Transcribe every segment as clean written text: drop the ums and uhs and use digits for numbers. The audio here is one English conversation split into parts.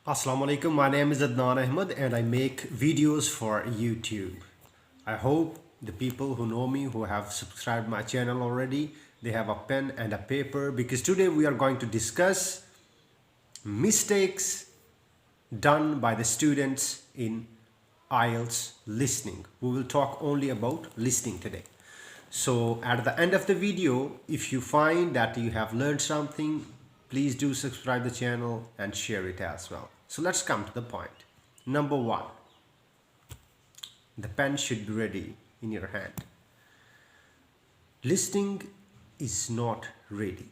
Assalamu alaikum. My name is Adnan Ahmed and I make videos for YouTube. I hope the people who know me, who have subscribed my channel already, they have a pen and a paper because today we are going to discuss mistakes done by the students in Ielts listening. We will talk only about listening today. So at the end of the video, if you find that you have learned something, please do subscribe the channel and share it as well. So let's come to the point. Number one, the pen should be ready in your hand. Listening is not reading.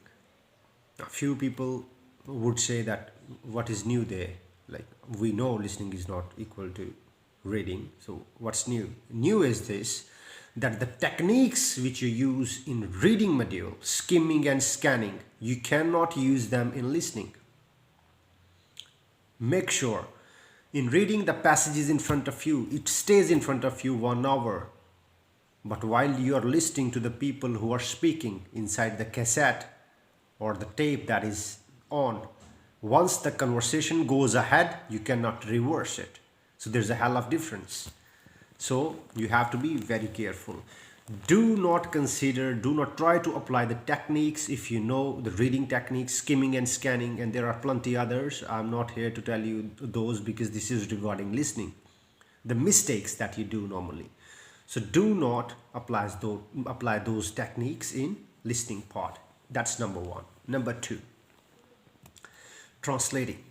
A few people would say that what is new there? Like, we know listening is not equal to reading. So what's new? New is this, that the techniques which you use in reading material, skimming and scanning, you cannot use them in listening. Make sure in reading the passages in front of you, it stays in front of you 1 hour. But while you are listening to the people who are speaking inside the cassette or the tape that is on, once the conversation goes ahead, you cannot reverse it. So there's a hell of difference. So you have to be very careful. Do not try to apply the techniques if you know the reading techniques, skimming and scanning, and there are plenty others. I'm not here to tell you those because this is regarding listening. The mistakes that you do normally. So do not apply those techniques in listening part. That's number one. Number two, translating.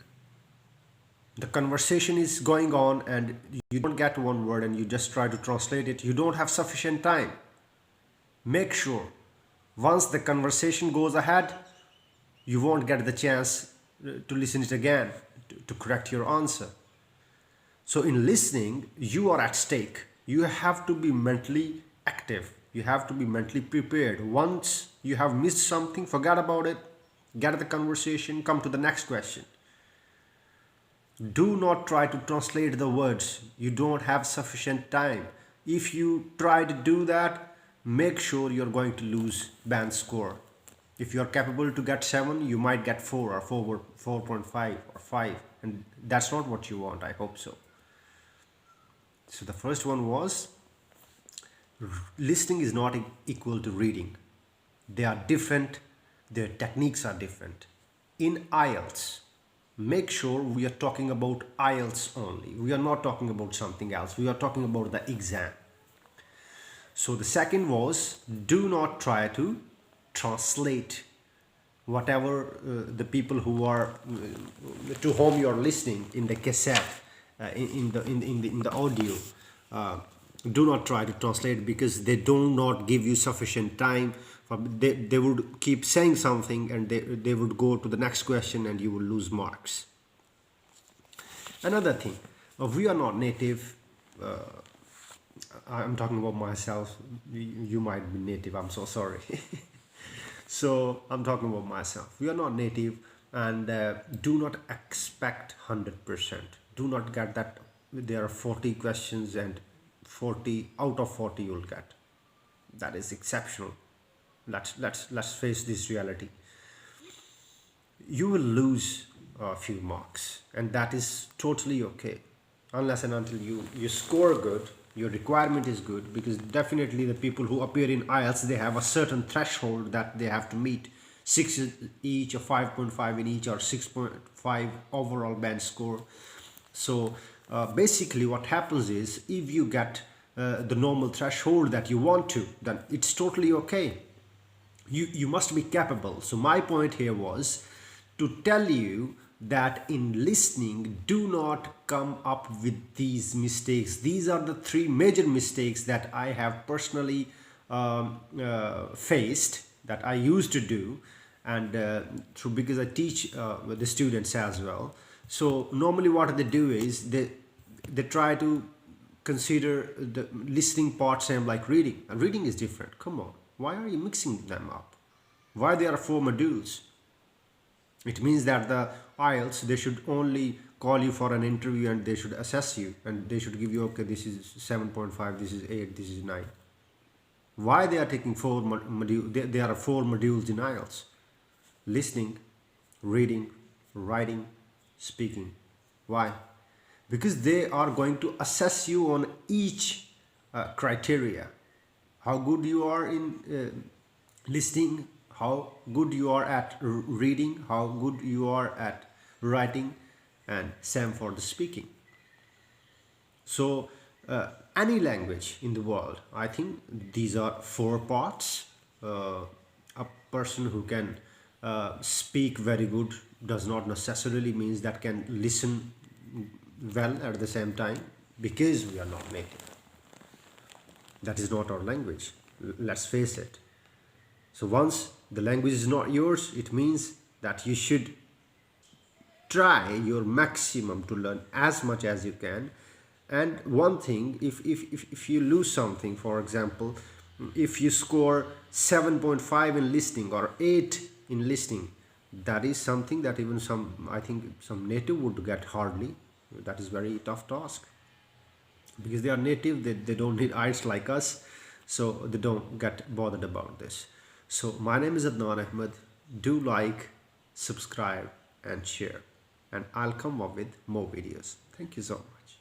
The conversation is going on and you don't get one word and you just try to translate it. You don't have sufficient time. Make sure once the conversation goes ahead, you won't get the chance to listen it again to correct your answer. So in listening, you are at stake. You have to be mentally active. You have to be mentally prepared. Once you have missed something, forget about it. Get the conversation, come to the next question. Do not try to translate the words. You don't have sufficient time. If you try to do that, make sure you're going to lose band score. If you're capable to get 7, you might get 4 or 4.5 or 5. And that's not what you want. I hope so. So the first one was, listening is not equal to reading. They are different. Their techniques are different. In Ielts, make sure we are talking about Ielts only. We are not talking about something else. We are talking about the exam. So the second was, do not try to translate whatever the people who are to whom you are listening in the cassette, in the audio. Do not try to translate because they do not give you sufficient time. They would keep saying something and they would go to the next question and you will lose marks. Another thing, we are not native. I'm talking about myself. You might be native. I'm so sorry. So I'm talking about myself. We are not native, and do not expect 100%. Do not get that there are 40 questions and 40 out of 40 you'll get. That is exceptional. Let's face this reality. You will lose a few marks, and that is totally okay, unless and until you score good. Your requirement is good, because definitely the people who appear in Ielts, they have a certain threshold that they have to meet, 6 each or 5.5 in each or 6.5 overall band score. So basically what happens is, if you get the normal threshold that you want to, then it's totally okay. You must be capable. So my point here was to tell you that in listening, do not come up with these mistakes. These are the 3 major mistakes that I have personally faced, that I used to do, and because I teach the students as well. So normally what they do is they try to consider the listening part same like reading, and reading is different. Come on, why are you mixing them up? Why there are 4 modules? It means that the Ielts, they should only call you for an interview and they should assess you and they should give you, okay, this is 7.5, this is 8, this is 9. Why they are taking 4 modules? There are 4 modules in Ielts: listening, reading, writing, speaking. Why? Because they are going to assess you on each criteria. How good you are in listening, how good you are at reading, how good you are at writing, and same for the speaking. So, any language in the world, I think these are four parts. A person who can speak very good does not necessarily means that can listen well at the same time, because we are not native. That is not our language. Let's face it. So once the language is not yours, it means that you should try your maximum to learn as much as you can. And one thing, if you lose something, for example, if you score 7.5 in listening or 8 in listening, that is something that even some, I think some native would get hardly. That is very tough task, because they are native, they don't need Ielts like us, so they don't get bothered about this. So my name is Adnan Ahmed. Do like, subscribe and share, and I'll come up with more videos. Thank you so much.